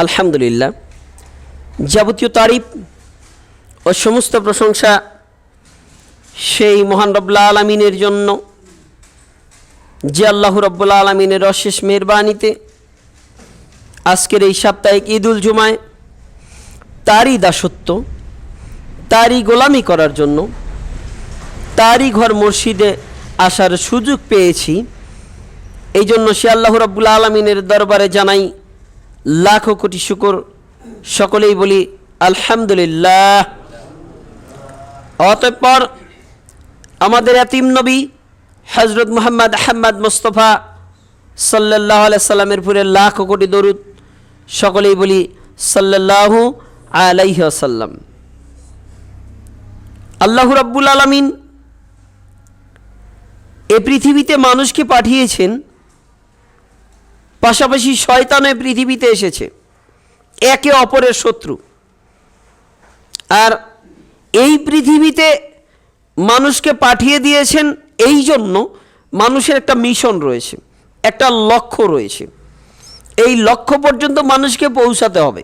আলহামদুলিল্লাহ, যাবতীয় তারিফ ও সমস্ত প্রশংসা সেই মহান রব্বুল আলামিনের জন্য, যে আল্লাহ রব্বুল আলামিনের অশেষ মেহেরবানিতে আজকের এই সাপ্তাহিক ঈদুল জুমায় তারই দাসত্ব, তারই গোলামি করার জন্য, তারই ঘর মসজিদে আসার সুযোগ পেয়েছি। এই জন্য সে আল্লাহ রব্বুল আলামিনের দরবারে জানাই লাখো কোটি শুকর। সকলেই বলি আলহামদুলিল্লাহ। অতঃপর আমাদের এতিম নবী হযরত মুহাম্মদ আহমদ মুস্তফা সাল্লাল্লাহু আলাইহি সাল্লামের উপরে লাখো কোটি দরুদ। সকলেই বলি সাল্লাল্লাহু আলাইহি ওয়াসাল্লাম। আল্লাহ রাব্বুল আলামিন এই পৃথিবীতে মানুষকে পাঠিয়েছেন, পাশাপাশি শয়তান এই পৃথিবীতে এসেছে, একে অপরের শত্রু। আর এই পৃথিবীতে মানুষকে পাঠিয়ে দিয়েছেন এই জন্য মানুষের একটা মিশন রয়েছে, একটা লক্ষ্য রয়েছে। এই লক্ষ্য পর্যন্ত মানুষকে পৌঁছাতে হবে।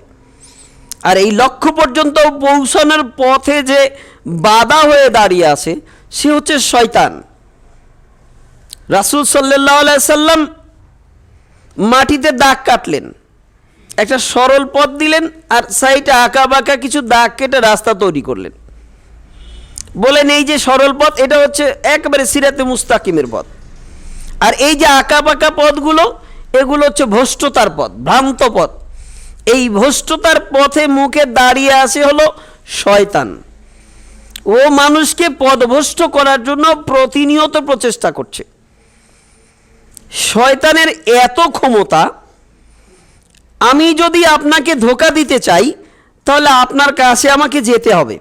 আর এই লক্ষ্য পর্যন্ত পৌঁছানোর পথে যে বাধা হয়ে দাঁড়িয়ে আছে সে হচ্ছে শয়তান। রাসূল সাল্লাল্লাহু আলাইহি সাল্লাম মাটিতে দাগ কাটলেন, একটা সরল পথ দিলেন, আর সাইডে আঁকা বাঁকা কিছু দাগ কেটে রাস্তা তৈরি করলেন। বলেন এই যে সরল পথ, এটা হচ্ছে একেবারে সিরাতে মুস্তাকিমের পথ। আর এই যে আঁকা বাঁকা পথগুলো, এগুলো হচ্ছে ভ্রষ্টতার পথ, ভ্রান্ত পথ। এই ভ্রষ্টতার পথে মুখে দাঁড়িয়ে আছে হলো শয়তান। ও মানুষকে পথভ্রষ্ট করার জন্য প্রতিনিয়ত প্রচেষ্টা করছে। শয়তানের এত ক্ষমতা, আমি যদি আপনাকে ধোঁকা দিতে চাই তাহলে আপনার কাছে আমাকে যেতে হবে,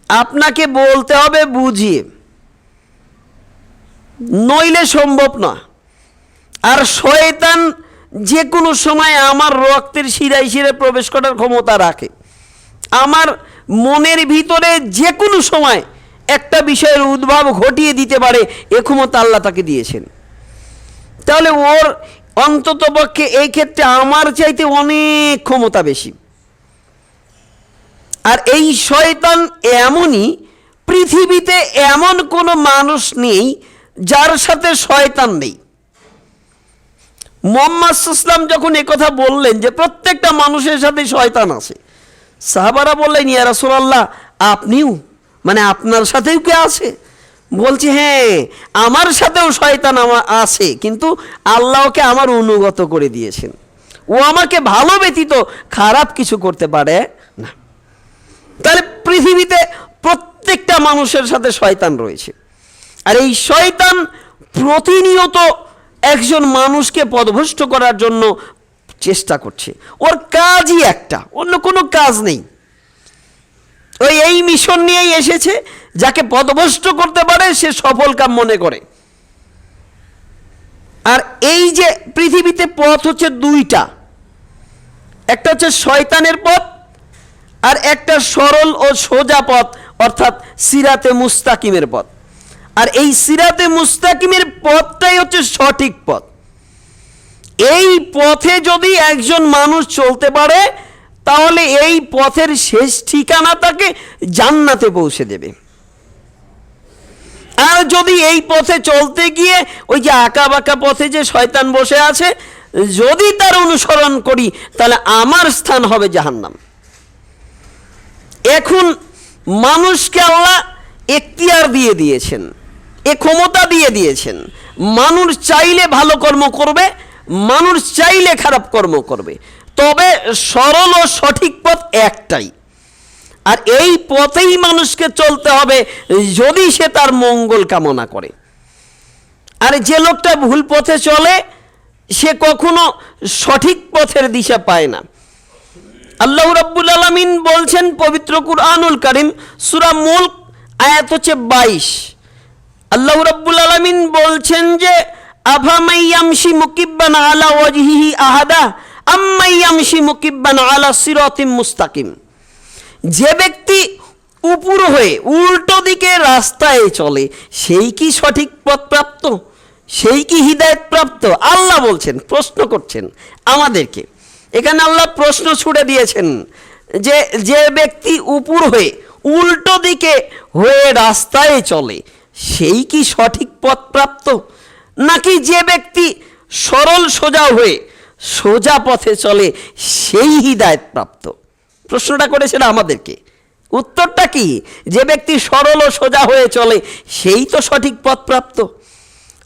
আপনাকে বলতে হবে বুঝিয়ে, নইলে সম্ভব না। আর শয়তান যে কোনো সময় আমার রক্তের শিরায় শিরায় প্রবেশ করার ক্ষমতা রাখে। আমার মনের ভিতরে যে কোনো সময় একটা বিষয়ের উদ্ভব ঘটিয়ে দিতে পারে, এ ক্ষমতা আল্লাহ তাকে দিয়েছেন। তাহলে ওর অন্ততপক্ষে এই ক্ষেত্রে আমার চাইতে অনেক ক্ষমতা বেশি। আর এই শয়তান এমনই, পৃথিবীতে এমন কোনো মানুষ নেই যার সাথে শয়তান নেই। মুহাম্মদ সাল্লাল্লাহু আলাইহি ওয়াসাল্লাম যখন একথা বললেন যে প্রত্যেকটা মানুষের সাথে শয়তান আছে, সাহাবারা বললেন ইয়া রাসূলুল্লাহ, আপনিও, মানে আপনার সাথেও কি আছে? বলছে হ্যাঁ, আমার সাথেও শয়তান আছে, কিন্তু আল্লাহকে আমার অনুগত করে দিয়েছেন। ও আমাকে ভালো ব্যতীত খারাপ কিছু করতে পারে না। তাহলে পৃথিবীতে প্রত্যেকটা মানুষের সাথে শয়তান রয়েছে। আর এই শয়তান প্রতিনিয়ত একজন মানুষকে পথভ্রষ্ট করার জন্য চেষ্টা করছে। ওর কাজই একটা, অন্য কোনো কাজ নেই। ওই এই মিশন নিয়েই এসেছে, যাকে পথভ্রষ্ট করতে পারে সে সফল কাম মনে করে। আর এই যে পৃথিবীতে পথ হচ্ছে দুইটা, একটা হচ্ছে শয়তানের পথ, আর একটা সরল ও সোজা পথ, অর্থাৎ সিরাতে মুস্তাকিমের পথ। আর এই সিরাতে মুস্তাকিমের পথটাই হচ্ছে সঠিক পথ। এই পথে যদি একজন মানুষ চলতে পারে তাহলে এই পথের শেষ ঠিকানা তাকে জান্নাতে পৌঁছে দেবে। আর যদি এই পথে চলতে গিয়ে ওই যে আঁকা বাঁকা পথে যে শয়তান বসে আছে, যদি তার অনুসরণ করি তাহলে আমার স্থান হবে জাহান্নাম। এখন মানুষকে আল্লাহ এখতিয়ার দিয়ে দিয়েছেন, এ ক্ষমতা দিয়ে দিয়েছেন। মানুষ চাইলে ভালো কর্ম করবে, মানুষ চাইলে খারাপ কর্ম করবে, তবে সরল ও সঠিক পথ একটাই। আর এই পথেই মানুষকে চলতে হবে যদি সে তার মঙ্গল কামনা করে। আর যে লোকটা ভুল পথে চলে সে কখনো সঠিক পথের দিশা পায় না। আল্লাহ রাব্বুল আলামিন বলছেন পবিত্র কুরআনুল কারীম সূরা মুলক আয়াত হচ্ছে 22। আল্লাহ রাব্বুল আলামিন বলছেন যে আফামান ইয়ামশি মুকিব্বান আলা ওয়াজহিহি আহাদা আম্মান ইয়ামশি মুকিব্বান আলা সিরাতিম মুস্তাকিম। যে ব্যক্তি উপর হয়ে উল্টো দিকে রাস্তায় চলে সেই কি সঠিক পথ প্রাপ্ত, সেই কি হিদায়াত প্রাপ্ত? আল্লাহ বলছেন, প্রশ্ন করছেন আমাদেরকে। এখানে আল্লাহ প্রশ্ন ছুড়ে দিয়েছেন যে যে ব্যক্তি উপর হয়ে উল্টো দিকে হয়ে রাস্তায় চলে সেই কি সঠিক পথ প্রাপ্ত, নাকি যে ব্যক্তি সরল সোজা হয়ে সোজা পথে চলে সেই হিদায়াত প্রাপ্ত? প্রশ্নটা করেছেন আমাদেরকে। উত্তরটা কি? যে ব্যক্তি সরল ও সোজা হয়ে চলে সেই তো সঠিক পথ প্রাপ্ত।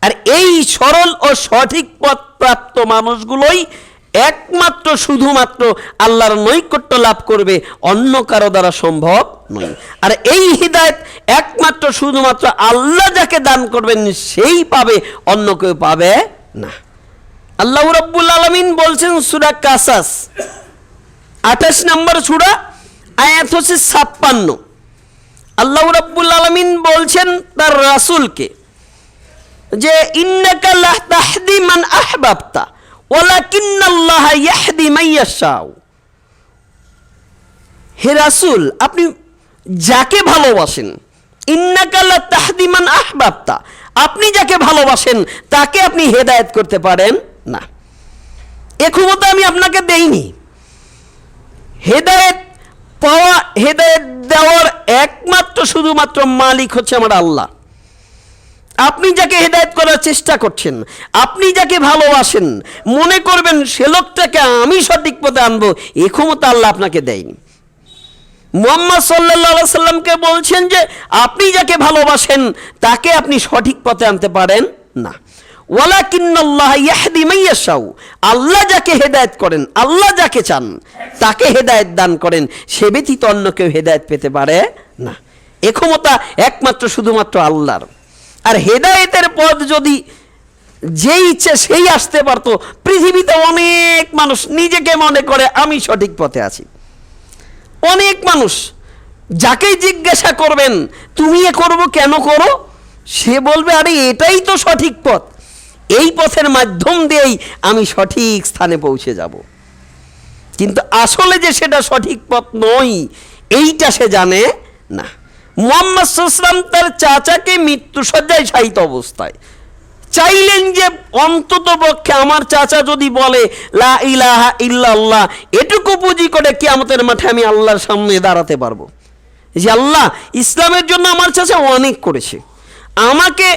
আর এই সরল ও সঠিক পথ প্রাপ্ত মানুষগুলোই একমাত্র শুধুমাত্র আল্লাহর নৈকট্য লাভ করবে, অন্য কারো দ্বারা সম্ভব নয়। আর এই হিদায়াত একমাত্র শুধুমাত্র আল্লাহ যাকে দান করবেন সেই পাবে, অন্য কেউ পাবে না। আল্লাহ রাব্বুল আলামিন বলছেন সূরা কাসাস 28 নম্বর সূরা, আয়াত হচ্ছে 56। আল্লাহ রাব্বুল আলামিন বলছেন তার রাসূলকে যে ইন্নাকা লা তাহদি মান আহবাবতা ওয়ালাকিন্নাল্লাহা ইয়াহদি মান ইয়াশাউ। হে রাসূল, আপনি যাকে ভালোবাসেন, ইন্নাকা লা তাহদি মান আহবাবতা, আপনি যাকে ভালোবাসেন তাকে আপনি হেদায়েত করতে পারেন না। এ ক্ষমতা আমি আপনাকে দেইনি। হেদায়েত পাওয়া, হেদায়েত দেওয়ার একমাত্র শুধুমাত্র মালিক হচ্ছে আমার আল্লাহ। আপনি যাকে হেদায়েত করার চেষ্টা করছেন, আপনি যাকে ভালোবাসেন, মনে করবেন সে লোকটাকে আমি সঠিক পথে আনবো, এই ক্ষমতা আল্লাহ আপনাকে দেয়নি। মুহাম্মদ সাল্লাল্লাহু আলাইহি সাল্লামকে বলছেন যে আপনি যাকে ভালোবাসেন তাকে আপনি সঠিক পথে আনতে পারেন না। ওয়ালাকিন্নাল্লাহা ইয়াহদি মান ইয়াশাউ, আল্লাহ যাকে হেদায়েত করেন, আল্লাহ যাকে চান তাকে হেদায়েত দান করেন, সে ব্যতীত অন্য কেউ হেদায়েত পেতে পারে না। এ ক্ষমতা একমাত্র শুধুমাত্র আল্লাহর। আর হেদায়েতের পথ যদি যে ইচ্ছে সেই আসতে পারতো, পৃথিবীতে অনেক মানুষ নিজেকে মনে করে আমি সঠিক পথে আছি। অনেক মানুষ যাকেই জিজ্ঞাসা করবেন তুমি এ করবো কেন করো, সে বলবে আরে এটাই তো সঠিক পথ, এই পথের মাধ্যম দিয়েই আমি সঠিক স্থানে পৌঁছে যাব। কিন্তু আসলে যে সেটা সঠিক পথ নয় এইটা সে জানে না। মুহাম্মদ সাল্লাল্লাহু আলাইহি ওয়াসাল্লাম তার চাচাকে মৃত্যুশয্যায় শায়িত অবস্থায় চাইলেন যে অন্তত পক্ষে আমার চাচা যদি বলে লা ইলাহা ইল্লাল্লাহ, এটুকু পুঁজি করে কিয়ামতের মাঠে আমি আল্লাহর সামনে দাঁড়াতে পারবো যে আল্লাহ ইসলামের জন্য আমার চাচা অনেক করেছে, আমাকে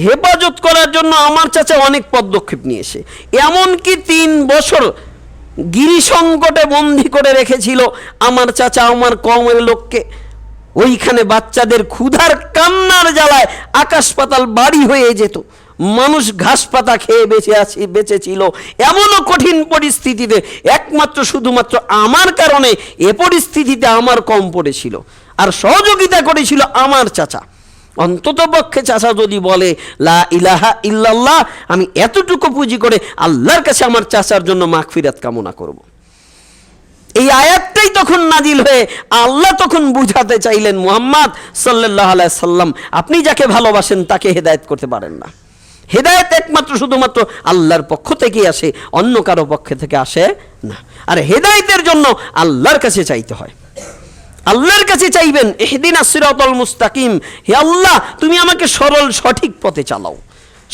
হেফাজত করার জন্য আমার চাচা অনেক পদক্ষেপ নিয়েছে। এমনকি 3 বছর গিরিসংকটে বন্দি করে রেখেছিল আমার চাচা আমার কওমের লোককে। ওইখানে বাচ্চাদের ক্ষুধার কান্নার জ্বালায় আকাশ পাতাল বাড়ি হয়ে যেত, মানুষ ঘাস পাতা খেয়ে বেঁচে ছিল। এমনও কঠিন পরিস্থিতিতে একমাত্র শুধুমাত্র আমার কারণে এ পরিস্থিতিতে আমার কম পড়েছিল, আর সহযোগিতা করেছিল আমার চাচা। অন্তত পক্ষে চাচা যদি বলে লা ইলাহা ইল্লাল্লাহ, আমি এতটুকু পুঁজি করে আল্লাহর কাছে আমার চাচার জন্য মাগফিরাত কামনা করব। এই আয়াতটাই তখন নাজিল হয়ে আল্লাহ তখন বুঝাতে চাইলেন মুহাম্মদ সাল্লাল্লাহু আলাইহি সাল্লাম, আপনি যাকে ভালোবাসেন তাকে হেদায়েত করতে পারেন না। হেদায়েত একমাত্র শুধুমাত্র আল্লাহর পক্ষ থেকেই আসে, অন্য কারো পক্ষ থেকে আসে না। আর হেদায়েতের জন্য আল্লাহর কাছে চাইতে হয়। আল্লাহর কাছে চাইবেন ইহদিনাস সিরাতাল মুস্তাকিম, হে আল্লাহ তুমি আমাকে সরল সঠিক পথে চালাও,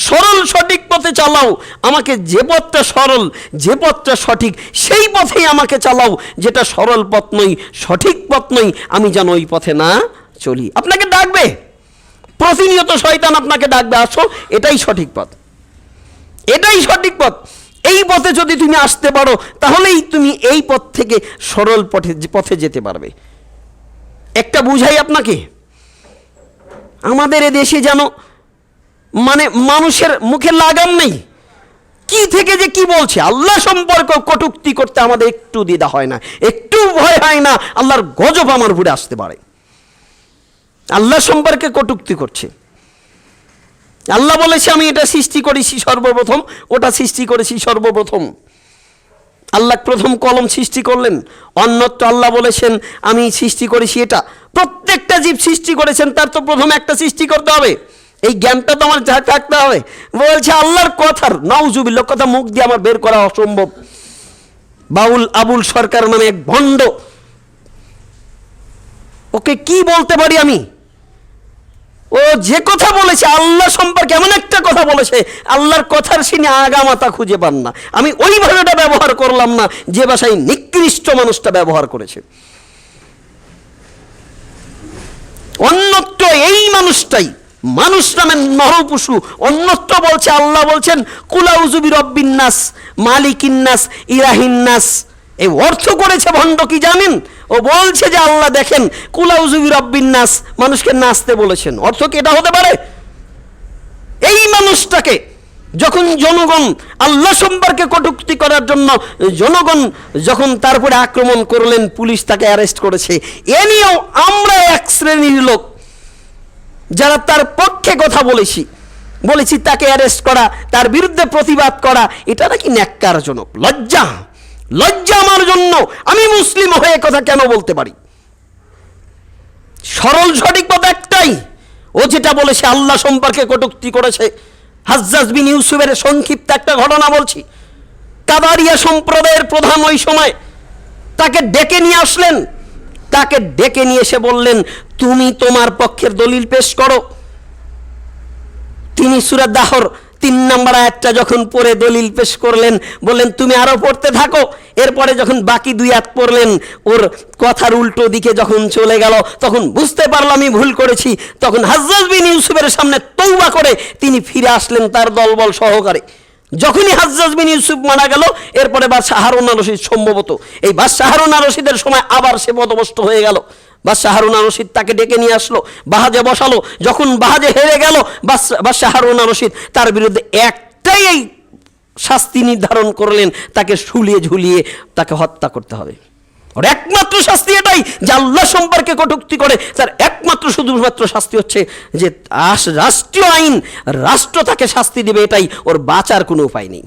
সরল সঠিক পথে চালাও, আমাকে যে পথটা সরল, যে পথটা সঠিক সেই পথেই আমাকে চালাও, যেটা সরল পথ নয়, সঠিক পথ নয়, আমি যেন ওই পথে না চলি। আপনাকে ডাকবে প্রতিনিয়ত, শয়তান আপনাকে ডাকবে আসো এটাই সঠিক পথ, এটাই সঠিক পথ, এই পথে যদি তুমি আসতে পারো তাহলেই তুমি এই পথ থেকে সরল পথে যেতে পারবে। একটা বুঝাই আপনাকে, আমাদের এ দেশে যেন মানে মানুষের মুখে লাগাম নেই, কি থেকে যে কি বলছে। আল্লাহ সম্পর্ক কটূক্তি করতে আমাদের একটু দ্বিধা হয় না, একটু ভয় হয় না আল্লাহর গজব আমার উপরে আসতে পারে। আল্লাহ সম্পর্কে কটূক্তি করছে। আল্লাহ বলেছে আমি এটা সৃষ্টি করেছি সর্বপ্রথম, ওটা সৃষ্টি করেছি সর্বপ্রথম। আল্লাহ প্রথম কলম সৃষ্টি করলেন, অন্যত্র আল্লাহ বলেছেন আমি সৃষ্টি করেছি এটা। প্রত্যেকটা জীব সৃষ্টি করেছেন, তার তো প্রথম একটা সৃষ্টি করতে হবে, এই জ্ঞানটা তো আমার থাকতে হবে। বলছে আল্লাহর কথার নাউজুবিল্লাহ কথা মুখ দিয়ে আমার বের করা অসম্ভব। বাউল আবুল সরকার নামে এক ভণ্ড, ওকে কি বলতে পারি আমি? ও ও যে কথা বলেছে আল্লাহ সম্পর্কে, এমন একটা কথা বলেছে আল্লাহর কথার সিনে আগামাতা খুঁজে পান না। আমি ওই ভাষাটা ব্যবহার করলাম না যে ভাষায় নিকৃষ্ট মানুষটা ব্যবহার করেছে। অন্যত্র এই মানুষটাই, মানুষ নামের নরপশু, অন্যত্র বলছে আল্লাহ বলছেন কুল আউযু বিরাব্বিন নাস মালিকিন নাস ইলাহিন নাস। এই অর্থ করেছে ভণ্ড কি জানেন? ও বলছে যে আল্লাহ দেখেন কুল আউযু বিরাব্বিন নাস, মানুষকে নাচতে বলেছেন। অর্থ কি এটা হতে পারে? এই মানুষটাকে যখন জনগণ আল্লাহ সম্পর্কে কটূক্তি করার জন্য জনগণ যখন তারপরে আক্রমণ করলেন, পুলিশ তাকে অ্যারেস্ট করেছে। এ নিয়েও আমরা এক শ্রেণীর লোক যারা তার পক্ষে কথা বলেছি তাকে অ্যারেস্ট করা, তার বিরুদ্ধে প্রতিবাদ করা, এটা নাকি ন্যাক্কারজনক। লজ্জা আমার জন্য। আমি মুসলিম হয়ে কথা কেন বলতে পারি? সরল সঠিক পথ একটাই, ও যেটা বলেছে আল্লাহ সম্পর্কে কটূক্তি করেছে। হাজ্জাজ বিন ইউসুফের সংক্ষিপ্ত একটা ঘটনা বলছি। কাদারিয়া সম্প্রদায়ের প্রধান ওই সময় তাকে ডেকে নিয়ে আসলেন। তাকে ডেকে নিয়ে এসে বললেন, তুমি তোমার পক্ষের দলিল পেশ করো। তিনি সূরা দাহর 3 নম্বর আয়াতটা যখন পড়ে দলিল পেশ করলেন, বললেন তুমি আরো পড়তে থাকো। এরপরে যখন বাকি 2 আয়াত পড়লেন, ওর কথার উল্টো দিকে যখন চলে গেল, তখন বুঝতে পারলাম আমি ভুল করেছি। তখন হাজ্জাজ বিন ইউসুফের সামনে তওবা করে তিনি ফিরে আসলেন তার দলবল সহকারে। যখনই হাজ্জাজ বিন ইউসুফ মারা গেল, এরপরে বাদশাহ হারুন আর রশিদ, সম্ভবত এই বাদশাহ হারুন আর রশিদের সময় আবার সে পদভ্রষ্ট হয়ে গেল। বাদশাহ হারুন আর রশিদ তাকে ডেকে নিয়ে আসলো, বাহাজে বসালো। যখন বাহাজে হেরে গেল বাদশাহ হারুন আর রশিদ তার বিরুদ্ধে একটাই এই শাস্তি নির্ধারণ করলেন, তাকে ঝুলিয়ে তাকে হত্যা করতে হবে। ওর একমাত্র শাস্তি এটাই যে আল্লাহ সম্পর্কে কটূক্তি করে, তার একমাত্র শুধুমাত্র শাস্তি হচ্ছে যে রাষ্ট্রীয় আইন, রাষ্ট্র তাকে শাস্তি দেবে, এটাই ওর বাঁচার কোনো উপায় নেই।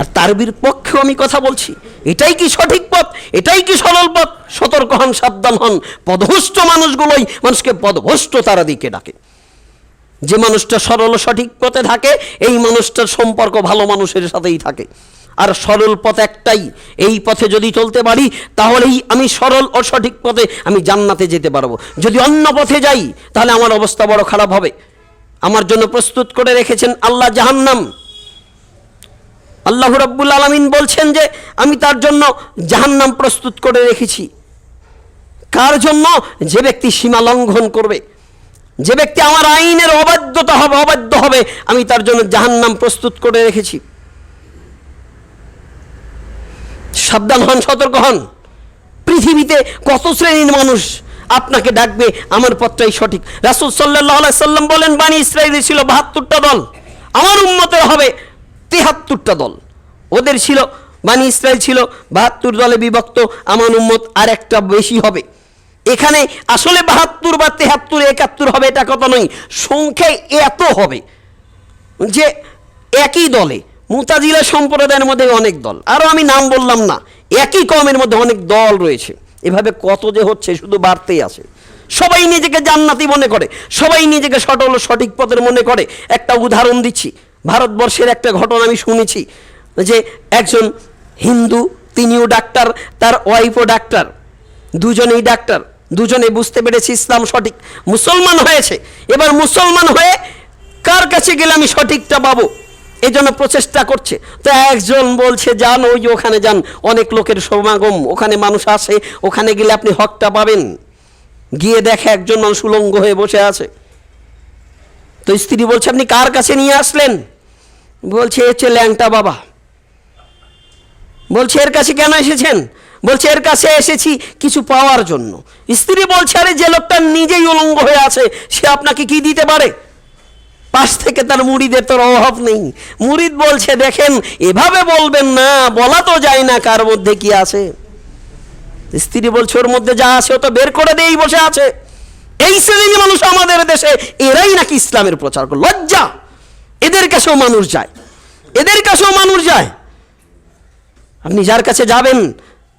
আর তার পক্ষেও আমি কথা বলছি। এটাই কি সঠিক পথ? এটাই কি সরল পথ? সতর্ক হন, সাবধান হন। পদভ্রষ্ট মানুষগুলোই মানুষকে পদভ্রষ্ট তারা দিকে ডাকে। যে মানুষটা সরল সঠিক পথে থাকে, এই মানুষটার সম্পর্ক ভালো মানুষের সাথেই থাকে। আর সরল পথ একটাই, এই পথে যদি চলতে পারি তাহলেই আমি সরল ও সঠিক পথে আমি জান্নাতে যেতে পারবো। যদি অন্য পথে যাই তাহলে আমার অবস্থা বড় খারাপ হবে। আমার জন্য প্রস্তুত করে রেখেছেন আল্লাহ জাহান্নাম। আল্লাহ রাব্বুল আলামিন বলছেন যে আমি তার জন্য জাহান্নাম প্রস্তুত করে রেখেছি। কার জন্য? যে ব্যক্তি সীমা লঙ্ঘন করবে, যে ব্যক্তি আমার আইনের অবাধ্য হবে, আমি তার জন্য জাহান্নাম প্রস্তুত করে রেখেছি। সাবধান হন, সতর্ক হন। পৃথিবীতে কত শ্রেণীর মানুষ আপনাকে ডাকবে আমার পথটাই সঠিক। রাসূল সাল্লাল্লাহু আলাইহি সাল্লাম বলেন, বনী ইসরাঈলের ছিল 72টা দল, আমার উম্মতের হবে 73টা দল। ওদের ছিল, বনী ইসরাঈল ছিল 72 দলে বিভক্ত, আমার উম্মত আর একটা বেশি হবে। এখানে আসলে 72 বা 73 71 হবে এটা কথা নয়, সংখ্যায় এত হবে যে একই দলে মুতাজিলা সম্প্রদায়ের মধ্যে অনেক দল, আরও আমি নাম বললাম না, একই কওমের মধ্যে অনেক দল রয়েছে। এভাবে কত যে হচ্ছে, শুধু বাড়তেই আছে। সবাই নিজেকে জান্নাতি মনে করে, সবাই নিজেকে সঠিক পথের মনে করে। একটা উদাহরণ দিচ্ছি, ভারতবর্ষের একটা ঘটনা আমি শুনেছি যে একজন হিন্দু, তিনিও ডাক্তার, তার ওয়াইফও ডাক্তার, দুজনেই ডাক্তার, দুজনে বুঝতে পেরেছে ইসলাম সঠিক, মুসলমান হয়েছে। এবার মুসলমান হয়ে কার কাছে গেলে আমি সঠিকটা পাবো, এই জন্য প্রচেষ্টা করছে। তো একজন বলছে যান, ওই যে ওখানে যান, অনেক লোকের সমাগম, ওখানে মানুষ আসে, ওখানে গেলে আপনি হকটা পাবেন। গিয়ে দেখে একজন মানুষ উলঙ্গ হয়ে বসে আছে। তো স্ত্রী বলছে আপনি কার কাছে নিয়ে আসলেন? বলছে এ হচ্ছে ল্যাংটা বাবা। বলছে এর কাছে কেন এসেছেন? বলছে এর কাছে এসেছি কিছু পাওয়ার জন্য। স্ত্রী বলছে আরে যে লোকটা নিজেই উলঙ্গ হয়ে আছে সে আপনাকে কি দিতে পারে? পাশ থেকে তার মুরিদের তোর অভাব নেই। মুরিদ বলছে দেখেন এভাবে বলবেন না, বলা তো যায় না কার মধ্যে কি আছে। স্ত্রী বলছে ওর মধ্যে যা আছে ও তো বের করে দিয়েই বসে আছে। এই শ্রেণীর মানুষ আমাদের দেশে, এরাই নাকি ইসলামের প্রচার করে। লজ্জা! এদের কাছেও মানুষ যায়, এদের কাছেও মানুষ যায়। আপনি যার কাছে যাবেন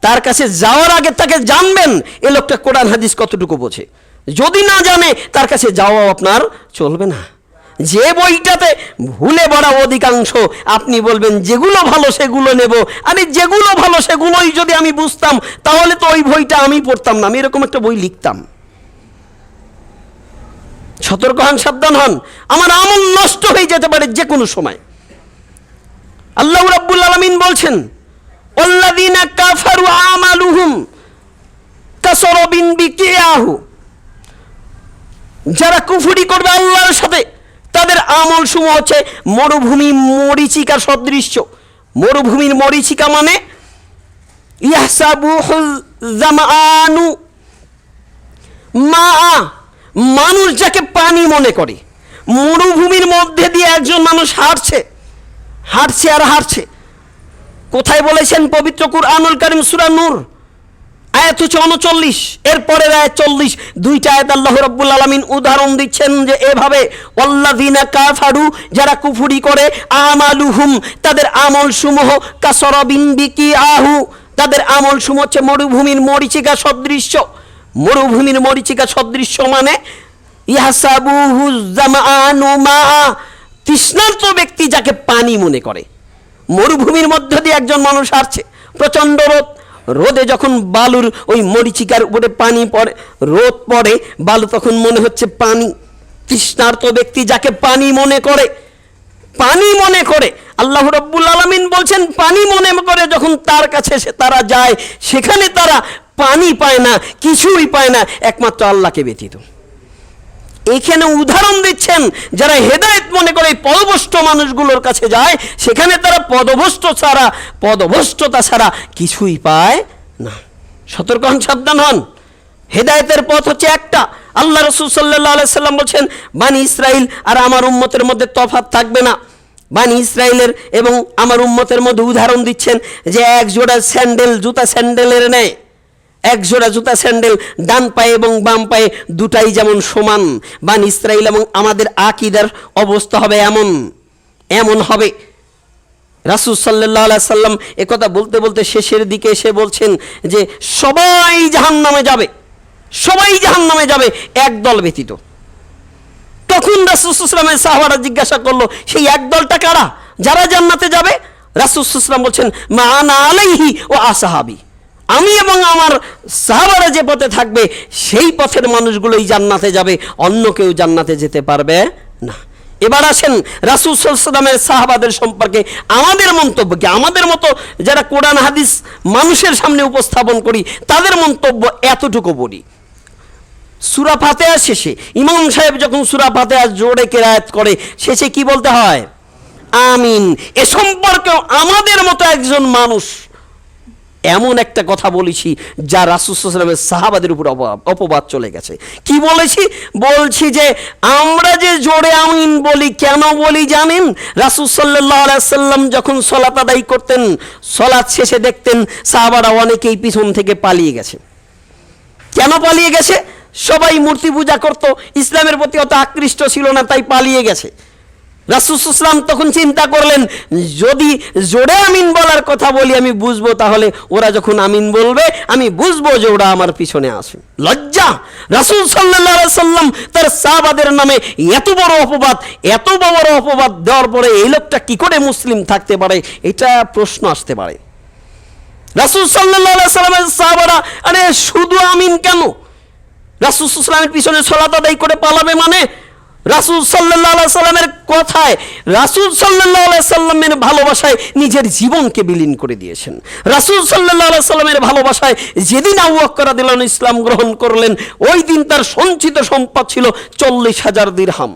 তার কাছে যাওয়ার আগে তাকে জানবেন এ লোকটা কোরআন হাদিস কতটুকু বোঝে। যদি না জানে তার কাছে যাওয়াও আপনার চলবে না। যে বইটাতে ভুলে ভরা অধিকাংশ, আপনি বলবেন যেগুলো ভালো সেগুলো নেব। আরে যেগুলো ভালো সেগুলোই যদি আমি বুঝতাম তাহলে তো ওই বইটা আমি পড়তাম না, আমি এরকম একটা বই লিখতাম। সতর্ক হন, সাবধান হন, আমার আমল নষ্ট হয়ে যেতে পারে যে কোনো সময়। আল্লাহ রাব্বুল আলামিন বলছেন, আল্লাযীনা কাফারু আমালুহুম কাসরাবিন বিকিয়াহু, যারা কুফরি করবে আল্লাহর সাথে তাদের আমল সমূহ হচ্ছে মরুভূমি মরীচিকা সদৃশ্য। মরুভূমির মরীচিকা মানে ইয়াহসাবুহু জামআনু মা, মানুষ যাকে পানি মনে করে। মরুভূমির মধ্যে দিয়ে একজন মানুষ হাঁটছে হাঁটছে আর হাঁটছে। কোথায় বলেছেন পবিত্র কুরআনুল কারীম সূরা নূর আয়াত হচ্ছে 39, এরপরের আয়াত 40, দুইটা আয়াত আল্লাহ রাব্বুল আলামিন উদাহরণ দিচ্ছেন যে এভাবে, ওয়াল্লাযীনা কাফারু, যারা কুফরি করে, আমালুহুম, তাদের আমল সমূহ, কাসরাবিন বিকিআহু, তাদের আমল সমূহ হচ্ছে মরুভূমির মরীচিকা সদৃশ্য। মরুভূমির মরীচিকা সদৃশ্য মানে ইয়াহসাবুহু জামআনু মা, তৃষ্ণার্ত ব্যক্তি যাকে পানি মনে করে। মরুভূমির মধ্য দিয়ে একজন মানুষ হাঁটছে, প্রচণ্ড রোদ, রোদে যখন বালুর ওই মরীচিকার উপরে পানি পড়ে, রোদ পড়ে, বালু তখন মনে হচ্ছে পানি। তৃষ্ণার্ত ব্যক্তি যাকে পানি মনে করে, পানি মনে করে, আল্লাহ রাব্বুল আলামিন বলছেন পানি মনে করে যখন তার কাছে তারা যায়, সেখানে তারা পানি পায় না, কিছুই পায় না, একমাত্র আল্লাহকে ব্যতীত। এখানে উদাহরণ দিচ্ছেন যারা হেদায়েত মনে করে পদভ্রষ্ট মানুষগুলোর কাছে যায়, সেখানে তারা পদভ্রষ্টতা ছাড়া কিছুই পায় না। সতর্ক হন, সাবধান হন। হেদায়েতের পথ হচ্ছে একটা। আল্লাহ রাসূল সাল্লাল্লাহু আলাইহি সাল্লাম বলছেন, বানি ইসরাইল আর আমার উম্মতের মধ্যে তফাৎ থাকবে না। বানি ইসরাইলের এবং আমার উম্মতের মধ্যে উদাহরণ দিচ্ছেন যে এক জোড়া স্যান্ডেল, জুতা স্যান্ডেলের ন্যায়। এক জোড়া জুতা স্যান্ডেল ডান পায়ে এবং বাম পায়ে দুটাই যেমন সমান, বানি ইসরাইল এবং আমাদের আকীদার অবস্থা হবে এমন হবে। রাসূল সাল্লাল্লাহু আলাইহি সাল্লাম একথা বলতে বলতে শেষের দিকে এসে বলছেন যে সবাই জাহান্নামে যাবে, সবাই জাহান্নামে যাবে এক দল ব্যতীত। তখন রাসূল সাল্লাল্লাহু আলাইহি ওয়াসাল্লামের সাহাবারা জিজ্ঞাসা করলো, সেই এক দলটা কারা যারা জান্নাতে যাবে? রাসূল সাল্লাল্লাহু আলাইহি ওয়াসাল্লাম বলছেন, মা আনা আলাইহি ওয়া আসহাবি, আমি এবং আমার সাহাবারা যে পথে থাকবে সেই পথের মানুষগুলোই জান্নাতে যাবে, অন্য কেউ জান্নাতে যেতে পারবে না। এবার আসেন রাসূল সাল্লাল্লাহু আলাইহি ওয়াসাল্লামের সাহাবাদের সম্পর্কে আমাদের মন্তব্য কি? আমাদের মতো যারা কোরআন হাদিস মানুষের সামনে উপস্থাপন করি তাদের মন্তব্য এতটুকু বলি। সূরা ফাতিহা শেষে ইমাম সাহেব যখন সূরা ফাতিহা জোরে কেরায়াত করে, শেষে কি বলতে হয়? আমিন। এ সম্পর্কে আমাদের মতো একজন মানুষ এমন একটা কথা বলেছি যা রাসূল সাল্লাল্লাহু আলাইহি ওয়াসাল্লামের সাহাবাদের উপর অপবাদ চলে গেছে। কি বলছি যে আমরা যে জোরে আমিন বলি, কেন বলি জানেন? রাসূল সাল্লাল্লাহু আলাইহি ওয়াসাল্লাম যখন সালাত আদায় করতেন, সালাত শেষে দেখতেন সাহাবারা অনেকেই পিছন থেকে পালিয়ে গেছে। কেন পালিয়ে গেছে? সবাই মূর্তি পূজা করত, ইসলামের প্রতি অত আকৃষ্ট ছিল না, তাই পালিয়ে গেছে। রাসূল সাল্লাল্লাহু আলাইহি ওয়াসাল্লাম তখন চিন্তা করলেন, যদি জোরে আমিন বলার কথা বলি আমি বুঝবো, তাহলে ওরা যখন আমিন বলবে আমি বুঝবো যে ওরা আমার পিছনে আসে। লজ্জা! রাসূল সাল্লাল্লাহু আলাইহি ওয়াসাল্লাম তার সাহাবাদের নামে এত বড় অপবাদ দেওয়ার পরে এই লোকটা কি করে মুসলিম থাকতে পারে, এটা প্রশ্ন আসতে পারে। রাসূল সাল্লাল্লাহু আলাইহি ওয়াসাল্লামের সাহাবারা আরে শুধু আমিন কেন? রাসূল সাল্লাল্লাহু আলাইহি ওয়াসাল্লামের পিছনে সালাত আদায় করে পালাবে মানে? রাসূল সাল্লাল্লাহু আলাইহি সাল্লামের কথায়, রাসূল সাল্লাল্লাহু আলাইহি সাল্লামের ভালোবাসায় নিজের জীবনকে বিলীন করে দিয়েছেন। রাসূল সাল্লাল্লাহু আলাইহি সাল্লামের ভালোবাসায় যেদিন আবু বকর রাদিয়াল্লাহু আনহু ইসলাম গ্রহণ করলেন, ওই দিন তার সঞ্চিত সম্পদ ছিল 40,000 দিরহাম।